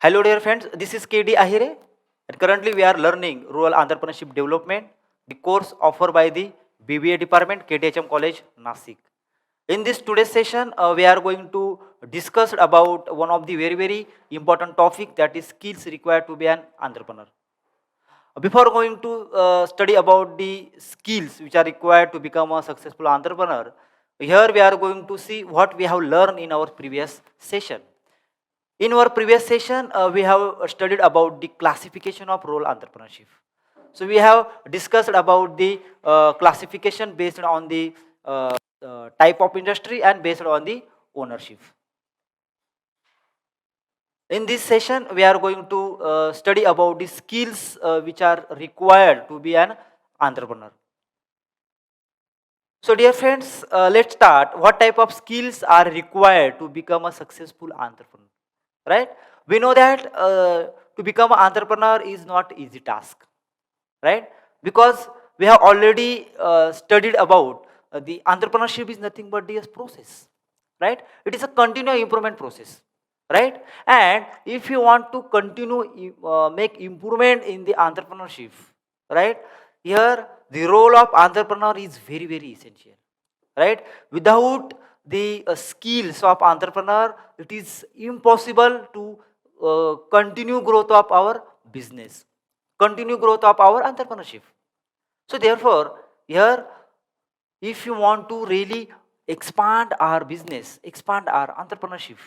Hello dear friends, this is KD Ahire and currently we are learning Rural Entrepreneurship Development, the course offered by the BBA department KTHM College, Nasik. In this today's session, we are going to discuss about one of the very important topic, that is skills required to be an entrepreneur. Before going to study about the skills which are required to become a successful entrepreneur, here we are going to see what we have learned in our previous session. In our previous session, we have studied about the classification of role entrepreneurship. So we have discussed about the classification based on the type of industry and based on the ownership. In this session, we are going to study about the skills which are required to be an entrepreneur. So dear friends, let's start. What type of skills are required to become a successful entrepreneur? Right? We know that to become an entrepreneur is not easy task, right? Because we have already studied about the entrepreneurship is nothing but the process, right? It is a continuous improvement process, right? And if you want to continue make improvement in the entrepreneurship, right? Here the role of entrepreneur is very essential, right? Without the skills of entrepreneur, it is impossible to continue growth of our business, continue growth of our entrepreneurship. So therefore, here, if you want to really expand our business, expand our entrepreneurship,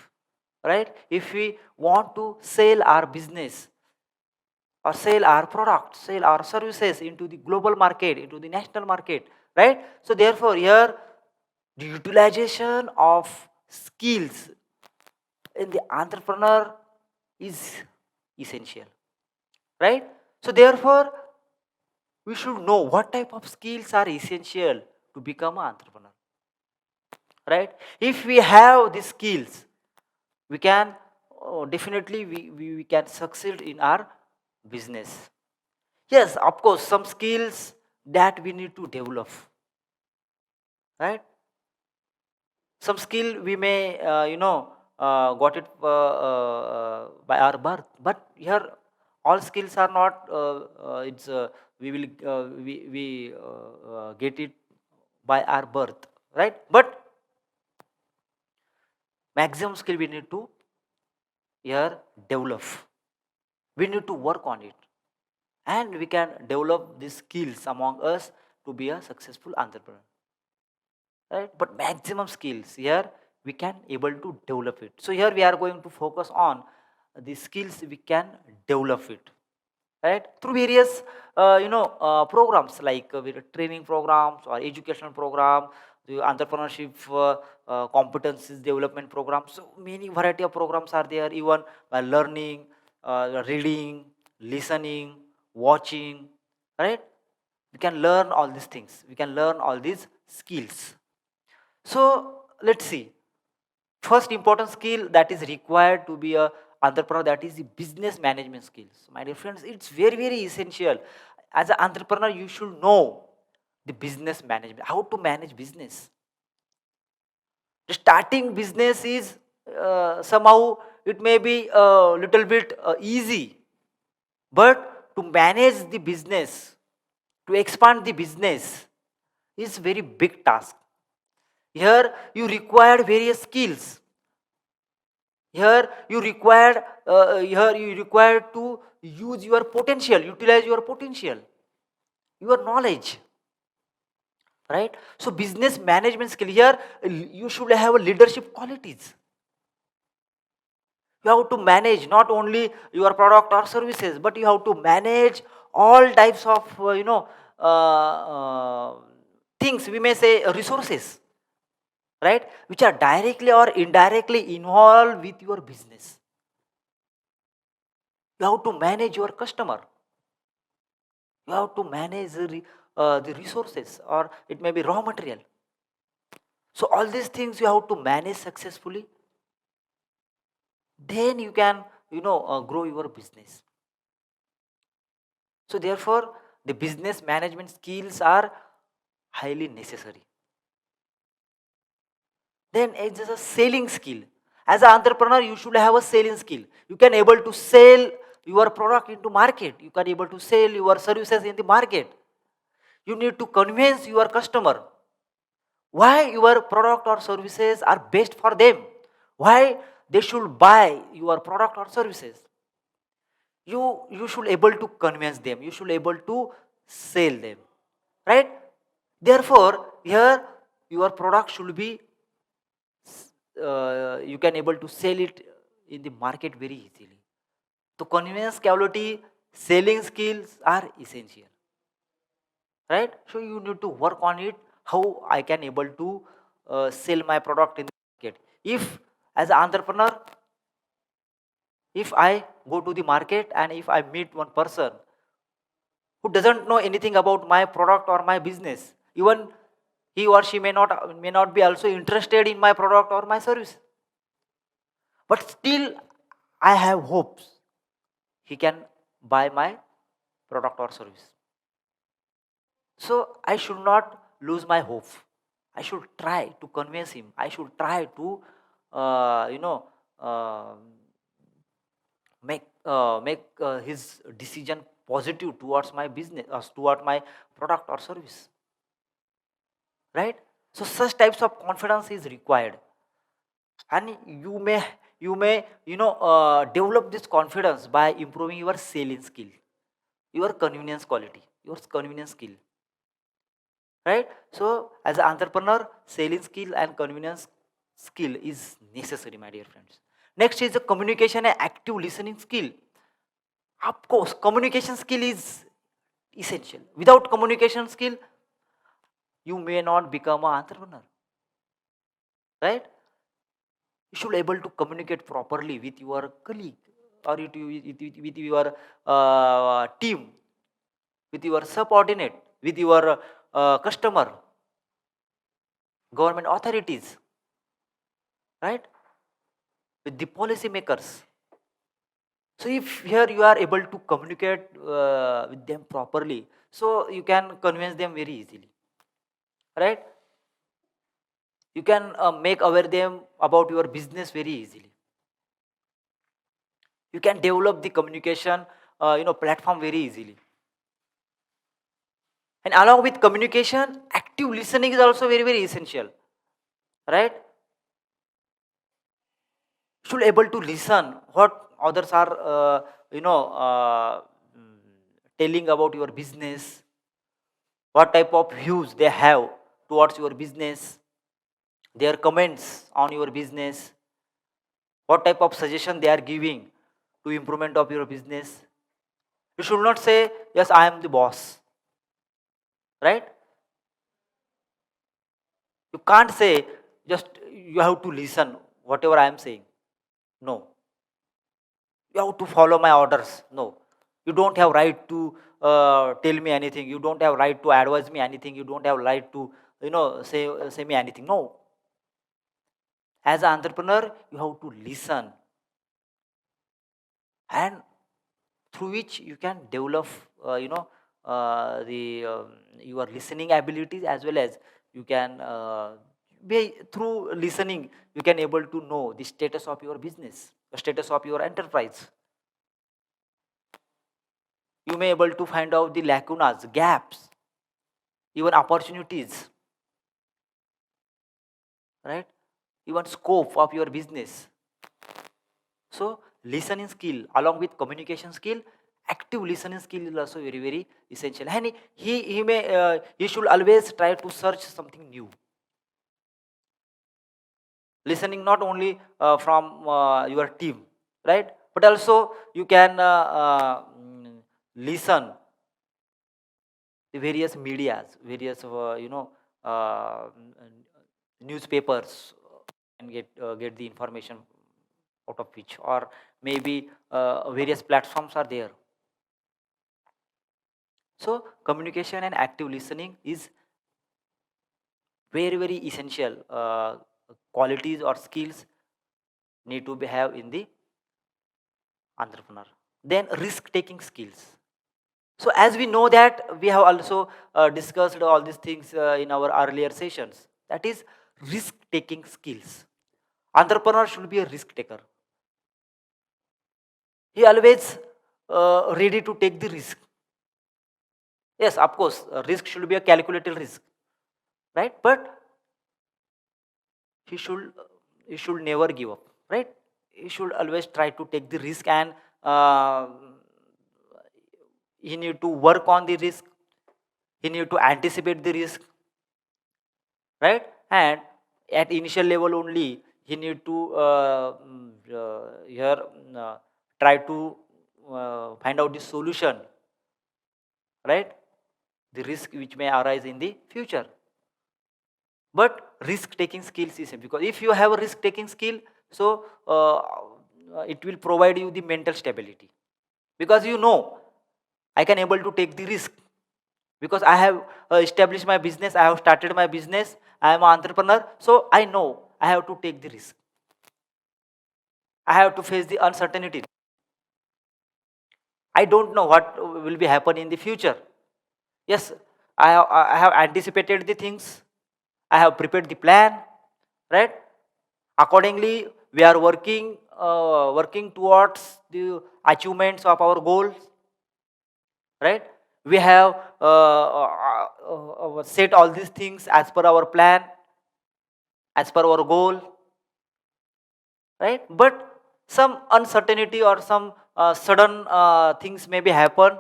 right? If we want to sell our business or sell our products, sell our services into the global market, into the national market, right? So therefore, here the utilization of skills in the entrepreneur is essential, right? So therefore, we should know what type of skills are essential to become an entrepreneur, right? If we have these skills, we can definitely we can succeed in our business. Yes, of course, some skills that we need to develop, right? Some skill we may got it by our birth, but here all skills are not it's we will get it by our birth, right? But maximum skill we need to here develop, we need to work on it, and we can develop these skills among us to be a successful entrepreneur, right? But maximum skills here we can able to develop it. So here we are going to focus on the skills we can develop it, right, through various programs like with training programs or educational program, the entrepreneurship competencies development program. So many variety of programs are there, even by learning, reading, listening, watching, right? We can learn all these things, we can learn all these skills. So let's see. First important skill that is required to be a entrepreneur, that is the business management skills. My dear friends, it's very essential. As an entrepreneur, you should know the business management, how to manage business. The starting business is somehow it may be a little bit easy, but to manage the business, to expand the business is very big task. Here you require various skills. Here you require to use your potential, utilize your potential, your knowledge, right? So business management skill here, you should have leadership qualities. You have to manage not only your product or services, but you have to manage all types of things, we may say resources, right, which are directly or indirectly involved with your business. You have to manage your customer, you have to manage the resources, or it may be raw material. So all these things you have to manage successfully, then you can grow your business. So therefore the business management skills are highly necessary. Then it's just a selling skill. As an entrepreneur, you should have a selling skill. You can able to sell your product into market. You can able to sell your services in the market. You need to convince your customer why your product or services are best for them, why they should buy your product or services. You should able to convince them, you should able to sell them, right? Therefore here your product should be you can able to sell it in the market very easily. So convenience quality, selling skills are essential, right? So you need to work on it, how I can able to sell my product in the market. If as an entrepreneur, if I go to the market and if I meet one person who doesn't know anything about my product or my business, even he or she may not be also interested in my product or my service, but still I have hopes he can buy my product or service. So I should not lose my hope. I should try to convince him, I should try to uh, you know uh, make his decision positive towards my business, toward my product or service, right? So such types of confidence is required, and you may develop this confidence by improving your selling skill, your convenience quality, your convenience skill, right? So as an entrepreneur, selling skill and convenience skill is necessary, my dear friends. Next is the communication and active listening skill. Of course communication skill is essential. Without communication skill, you may not become an entrepreneur, right? You should able to communicate properly with your colleague, or with your team, with your subordinate, with your customer, government authorities, right? With the policy makers. So if here you are able to communicate with them properly, so you can convince them very easily, right? You can make aware them about your business very easily. You can develop the communication platform very easily. And along with communication, active listening is also very very essential, right? Should able to listen what others are you know uh, mm, telling about your business, what type of views they have towards your business, their comments on your business, what type of suggestion they are giving to improvement of your business. You should not say yes I am the boss, right? You can't say just you have to listen whatever I am saying. No, you have to follow my orders. No, you don't have right to tell me anything, you don't have right to advise me anything, you don't have right to say me anything. No, as an entrepreneur you have to listen, and through which you can develop the your listening abilities, as well as you can be through listening you can able to know the status of your business, the status of your enterprise. You may able to find out the lacunas, gaps, even opportunities, right? Even scope of your business. So listening skill along with communication skill, active listening skill is also very very essential. And he should always try to search something new. Listening not only from your team, right? But also you can listen the various medias, various uh, newspapers, and get the information out of which, or maybe various platforms are there. So communication and active listening is very very essential qualities or skills need to be have in the entrepreneur. Then risk taking skills. So as we know that we have also discussed all these things in our earlier sessions, that is risk taking skills. Entrepreneur should be a risk taker. He always ready to take the risk. Yes, of course, risk should be a calculated risk, right? But he should he should never give up, right? He should always try to take the risk, and uh, he need to work on the risk. He need to anticipate the risk, right? And at initial level only, he need to here try to find out the solution, right? The risk which may arise in the future. But risk taking skills is, because if you have a risk taking skill, so it will provide you the mental stability, because you know, I can able to take the risk, because I have established my business, I have started my business, I am an entrepreneur, so I know I have to take the risk, I have to face the uncertainty. I don't know what will be happen in the future. Yes, I have anticipated the things, I have prepared the plan, right? Accordingly, we are working towards the achievements of our goals, right? We have set all these things as per our plan, as per our goal, right? But some uncertainty or some sudden things may be happen,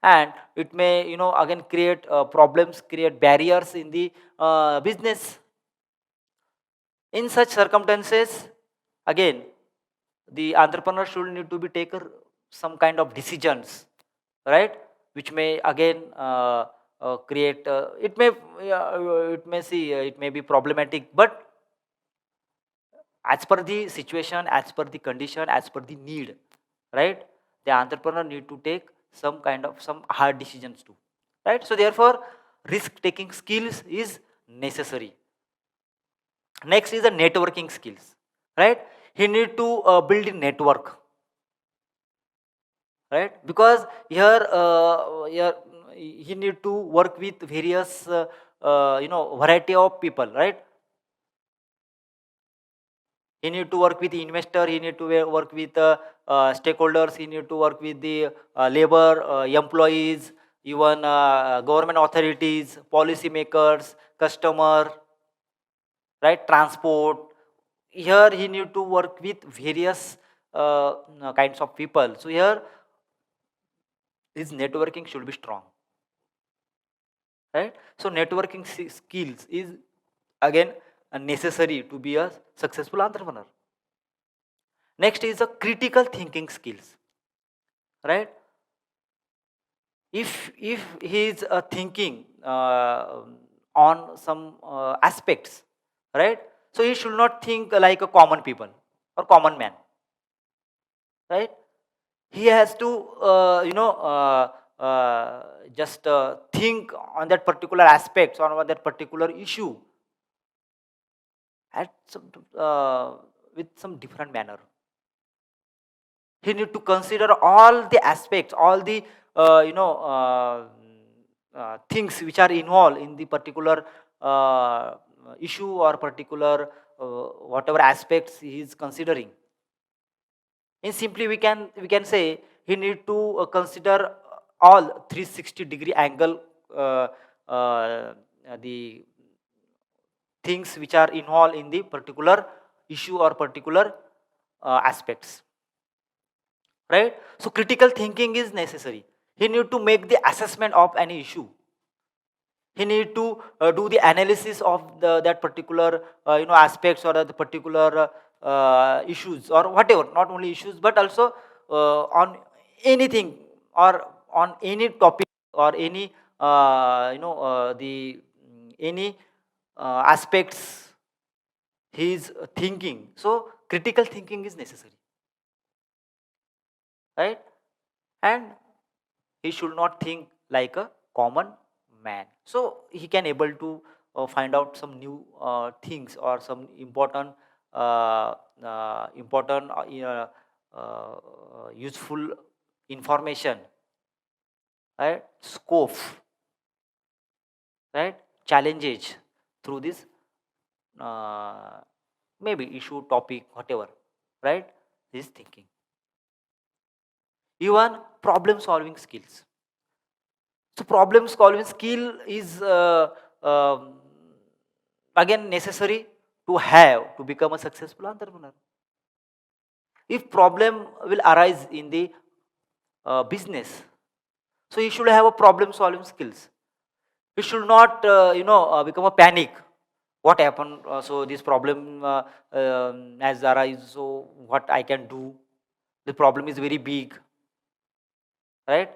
and it may, again create problems, create barriers in the business. In such circumstances, again, the entrepreneur should need to be taken some kind of decisions, right? Which may again create it may be problematic, but as per the situation, as per the condition, as per the need, right? The entrepreneur need to take some kind of some hard decisions too, right? So therefore, risk taking skills is necessary. Next is the networking skills, right? He need to build a network, right? Because here he need to work with various variety of people, right? He need to work with the investor, he need to work with stakeholders, he need to work with the labor employees, even government authorities, policy makers, customer, right? Transport. Here he need to work with various kinds of people. So here his networking should be strong, right? So networking skills is again necessary to be a successful entrepreneur. Next is the critical thinking skills, right? If he is thinking on some aspects, right? So he should not think like a common people or common man, right? He has to just think on that particular aspects or on that particular issue at some, with some different manner. He need to consider all the aspects, all the things which are involved in the particular issue or particular whatever aspects he is considering. In simply, we can say he need to consider all 360-degree angle, uh, uh, the things which are involved in the particular issue or particular aspects, right? So critical thinking is necessary. He need to make the assessment of any issue. He need to do the analysis of that particular aspects or the particular issues or whatever, not only issues but also on anything or on any topic or any the any aspects he is thinking. So critical thinking is necessary, right? And he should not think like a common man, so he can able to find out some new things or some useful information, right? Scope, right? Challenges through this uh, maybe issue, topic, whatever, right? This is thinking. Even problem solving skills. So problem solving skill is again necessary to have to become a successful entrepreneur. If problem will arise in the business, so you should have a problem solving skills. You should not become a panic. What happened? So this problem has arise. So what I can do? The problem is very big, right?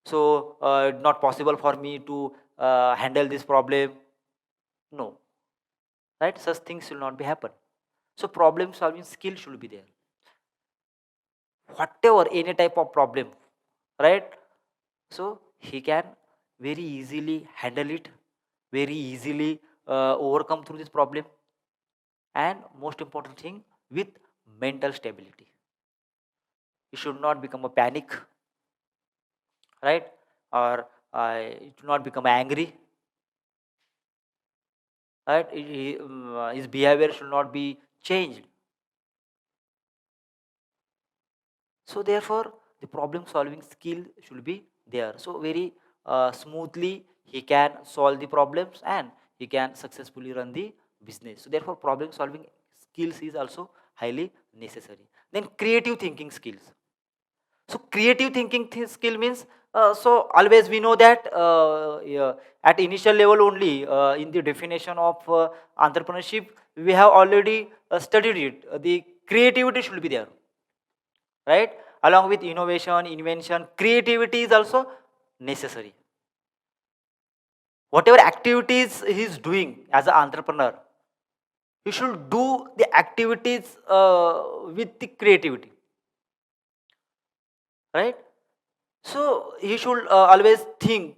So not possible for me to handle this problem. No, right? Such things will not be happen. So problem solving skill should be there. Whatever any type of problem, right? So he can very easily handle it, very easily overcome through this problem, and most important thing, with mental stability. You should not become a panic, right? Or it should not become angry, right? His behavior should not be changed. So therefore, the problem solving skill should be there. So very smoothly he can solve the problems and he can successfully run the business. So therefore, problem solving skills is also highly necessary. Then creative thinking skills. So creative thinking skill means, so always we know that yeah, at initial level only, in the definition of entrepreneurship, we have already studied it. The creativity should be there, right? Along with innovation, invention, creativity is also necessary. Whatever activities he is doing as an entrepreneur, he should do the activities with the creativity, right? So he should always think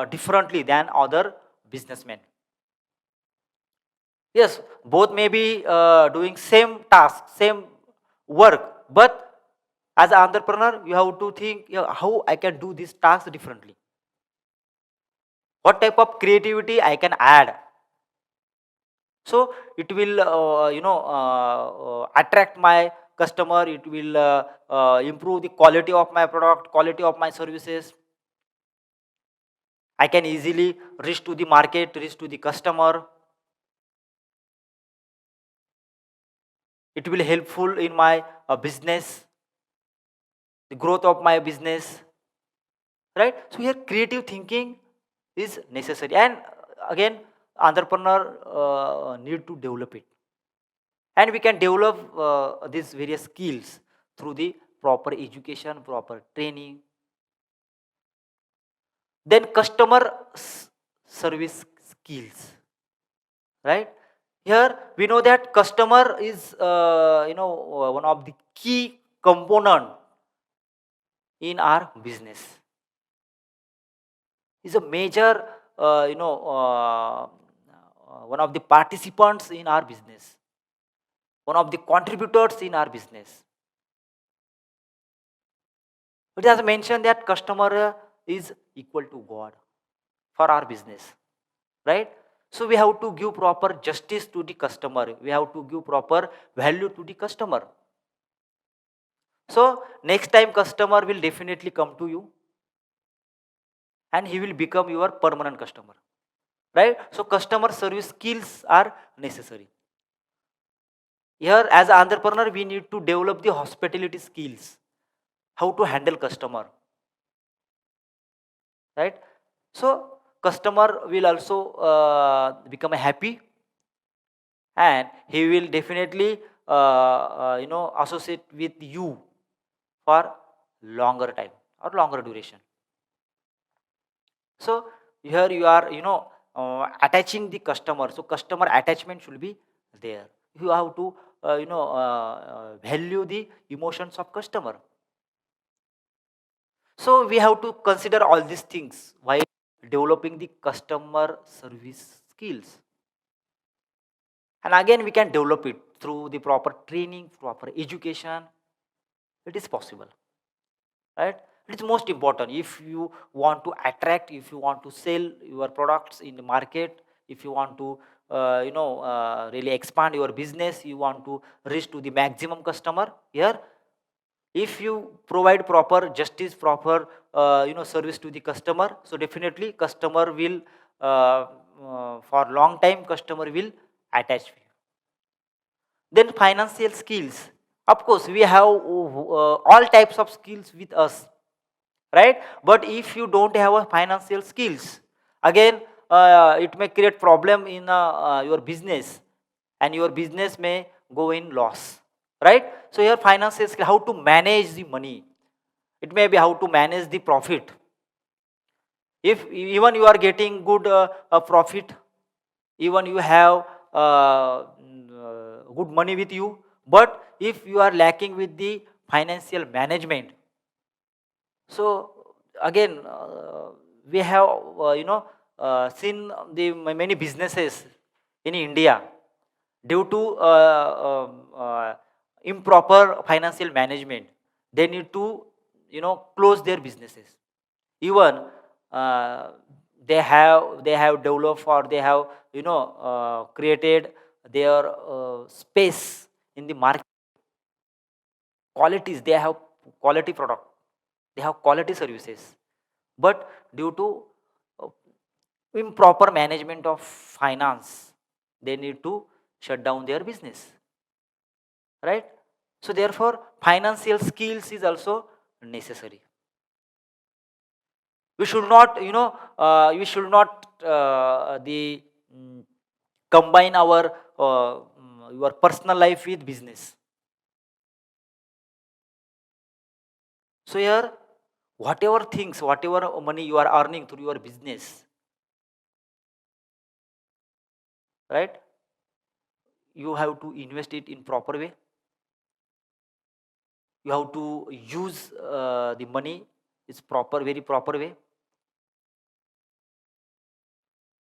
differently than other businessmen. Yes, both may be doing same task, same work, but as an entrepreneur, you have to think, yeah, how I can do this task differently. What type of creativity I can add, so it will attract my customer. It will improve the quality of my product, quality of my services. I can easily reach to the market, reach to the customer. It will helpful in my business, the growth of my business, right? So here creative thinking is necessary, and again entrepreneur need to develop it, and we can develop these various skills through the proper education, proper training. Then customer service skills, right? Here we know that customer is one of the key component in our business. Is a major one of the participants in our business, one of the contributors in our business. It has mentioned that customer is equal to God for our business, right? So we have to give proper justice to the customer. We have to give proper value to the customer. So next time customer will definitely come to you, and he will become your permanent customer, right? So customer service skills are necessary. Here as an entrepreneur, we need to develop the hospitality skills, how to handle customer, right? So customer will also become happy, and he will definitely associate with you for longer time or longer duration. So here you are attaching the customer, so customer attachment should be there. You have to value the emotions of customer. So we have to consider all these things while developing the customer service skills. And again, we can develop it through the proper training, proper education. It is possible, right? It is most important. If you want to attract, if you want to sell your products in the market, if you want to really expand your business, you want to reach to the maximum customer. Here, if you provide proper justice, proper service to the customer, so definitely customer will for long time customer will attach with you. Then financial skills, of course we have all types of skills with us, right? But if you don't have a financial skills, again it may create problem in your business, and your business may go in loss, right? So your financial skill, how to manage the money, it may be how to manage the profit. If even you are getting good profit, even you have good money with you, but if you are lacking with the financial management, so again we have seen the many businesses in India, due to improper financial management, they need to close their businesses. Even uh, they have developed, or they have created their space in the market, qualities, they have quality product, they have quality services, but due to uh, improper management of finance, they need to shut down their business, right? So therefore financial skills is also necessary. We should not we should not the mm, combine our your personal life with business. So here, whatever things, whatever money you are earning through your business, right, you have to invest it in proper way. You have to use the money is proper, very proper way.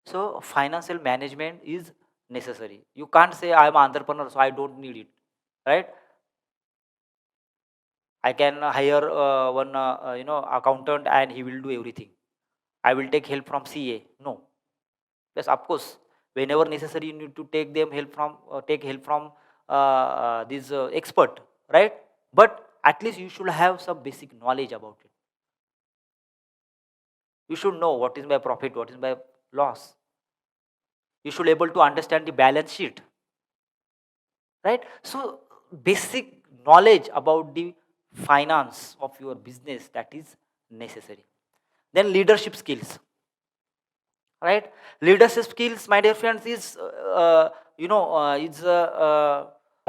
So financial management is necessary. You can't say I am an entrepreneur, so I don't need it, right? I can hire one accountant and he will do everything. I will take help from CA. No. Yes, of course. Whenever necessary, you need to take help from this expert, right? But at least you should have some basic knowledge about it. You should know what is my profit, what is my loss. You should able to understand the balance sheet, right? So basic knowledge about the finance of your business, that is necessary. Then leadership skills, right? Leadership skills, my dear friends, is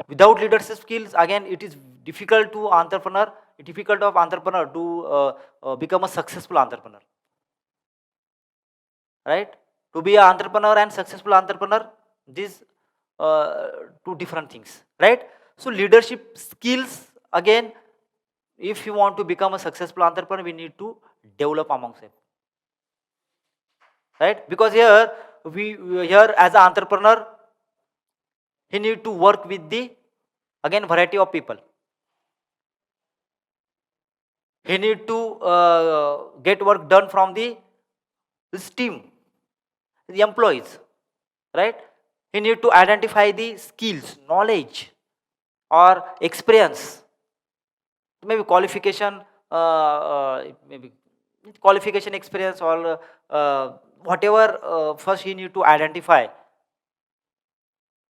without leadership skills, again it is difficult of entrepreneur to become a successful entrepreneur, right? To be an entrepreneur and successful entrepreneur, these two different things, right? So leadership skills, again, if you want to become a successful entrepreneur, we need to develop amongst them, right? Because here here as an entrepreneur, he need to work with the, again, variety of people. He need to get work done from the his team, the employees, right? He need to identify the skills, knowledge, or experience, maybe qualification, maybe qualification, experience, or whatever. First, he need to identify,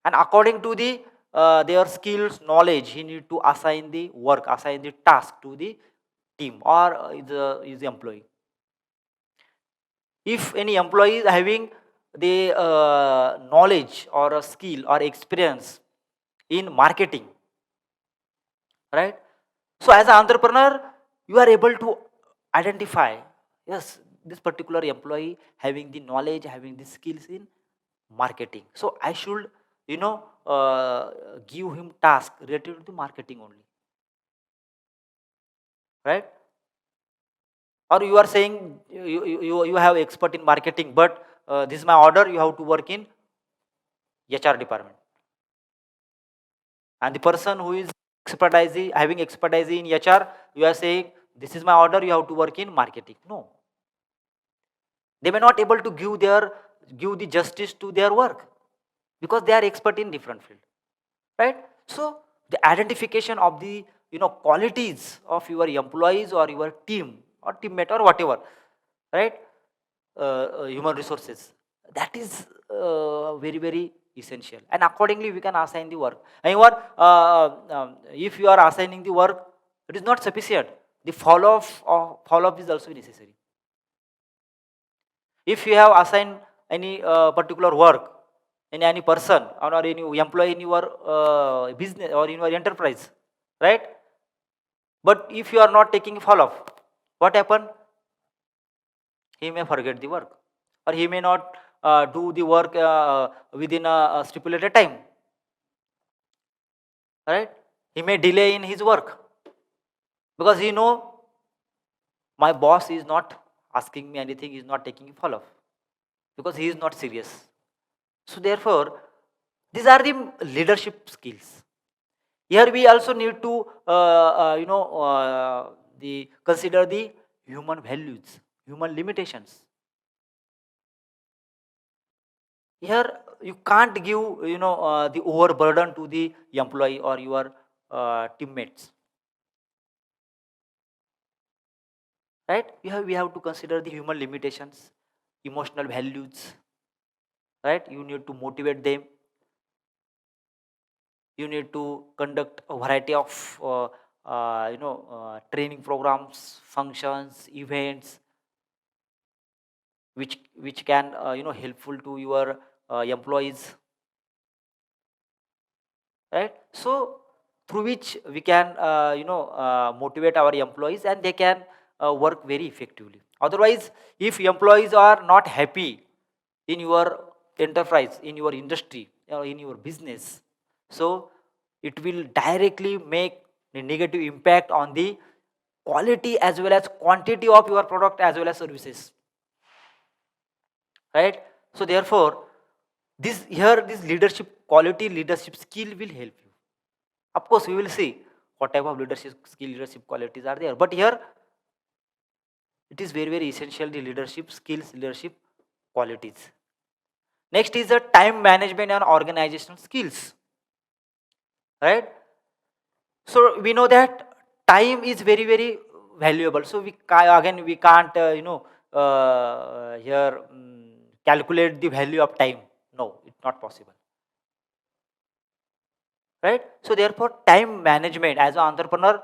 and according to the their skills, knowledge, he need to assign the work, assign the task to the team, or is the employee. If any employee is having the knowledge or a skill or experience in marketing, right? So as an entrepreneur, you are able to identify, yes, this particular employee having the knowledge, having the skills in marketing, so I should give him task related to marketing only, right? Or you are saying you have expert in marketing, but this is my order, you have to work in HR department, and the person who is having expertise in HR, you are saying this is my order, you have to work in marketing. No, they may not able to give the justice to their work. because they are expert in different field, right? So the identification of the qualities of your employees or your team or teammate or whatever, right? Human resources, that is very very essential, and accordingly we can assign the work. And if you are assigning the work, it is not sufficient. The follow up is also necessary. If you have assigned any particular work in any person or any employee in your business or in your enterprise, right? But if you are not taking follow up, what happen? He may forget the work, or he may not do the work within a stipulated time, right? He may delay in his work because he know my boss is not asking me anything, is not taking follow up because he is not serious. So therefore, these are the leadership skills. Here we also need to the consider the human values, human limitations. Here you can't give the overburden to the employee or your teammates, right? We have to consider the human limitations, emotional values, right? You need to motivate them. You need to conduct a variety of training programs, functions, events, which can helpful to your employees, right? So through which we can motivate our employees and they can work very effectively. Otherwise, if employees are not happy in your enterprise, in your industry, or in your business, so it will directly make a negative impact on the quality as well as quantity of your product as well as services, right? So therefore, this leadership quality, leadership skill will help you. Of course we will see what type of leadership skill, leadership qualities are there, but here it is very very essential, the leadership skills, leadership qualities. Next is the time management and organizational skills, right? So we know that time is very very valuable, so again we can't here calculate the value of time. No, it's not possible, right? So therefore, time management as an entrepreneur,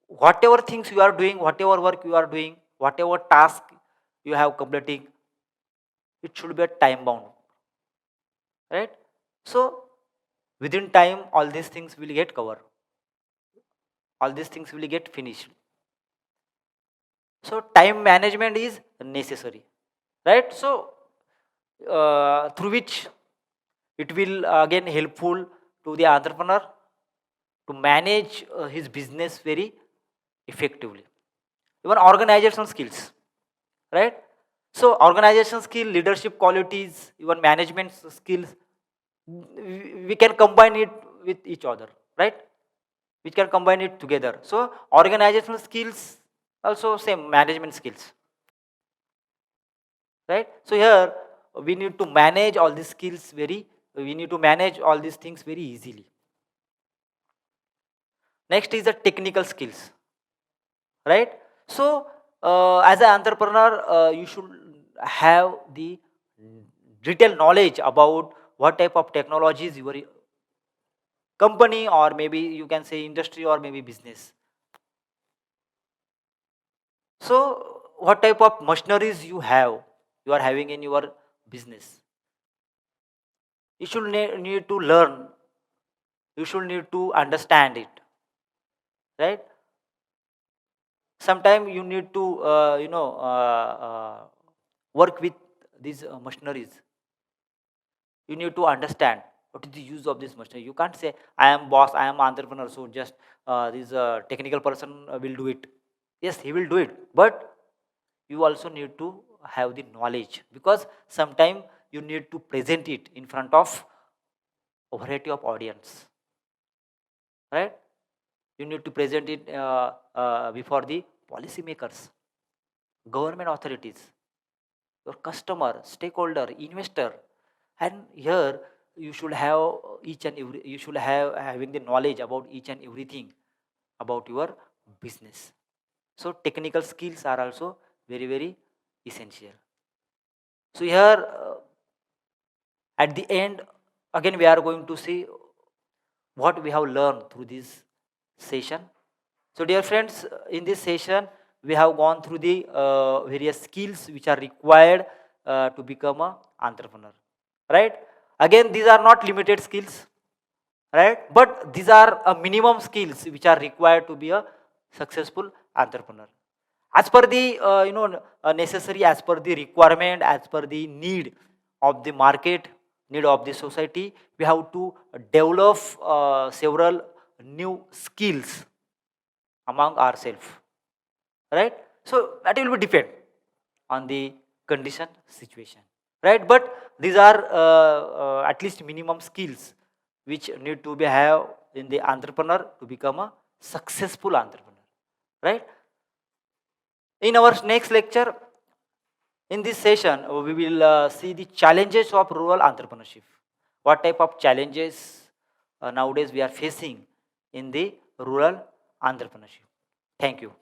whatever things you are doing, whatever work you are doing, whatever task you have completing, it should be a time bound, right? So within time all these things will get covered, all these things will get finished. So time management is necessary, right? So through which it will again helpful to the entrepreneur to manage his business very effectively. Even organizational skills, right? So organizational skill, leadership qualities, even management skills, we can combine it with each other, right? We can combine it together. So organizational skills also same management skills, right? So here we need to manage all these skills very, we need to manage all these things very easily. Next is the technical skills, right? So as an entrepreneur, you should have the detailed knowledge about what type of technologies your company or maybe you can say industry or maybe business. So what type of machineries you are having in your business, you should need to learn, you should need to understand it, right? Sometimes you need to work with these machineries. You need to understand what is the use of this machinery. You can't say I am boss, I am entrepreneur, so just this technical person will do it. Yes, he will do it, but you also need to have the knowledge, because sometimes you need to present it in front of a variety of audience, right? You need to present it before the policymakers, government authorities, your customer, stakeholder, investor. And here you should have each and every, you should have having the knowledge about each and everything about your business. So technical skills are also very very essential. So here at the end, again we are going to see what we have learned through this session. So dear friends, in this session we have gone through the various skills which are required to become a entrepreneur, right? Again, these are not limited skills, right? But these are minimum skills which are required to be a successful entrepreneur. As per the necessary, as per the requirement, as per the need of the market, need of the society, we have to develop several new skills among ourselves, right? So that will be depend on the condition situation, right? But these are at least minimum skills which need to be have in the entrepreneur to become a successful entrepreneur, right? In our next lecture, in this session, we will see the challenges of rural entrepreneurship. What type of challenges nowadays we are facing in the rural entrepreneurship. Thank you.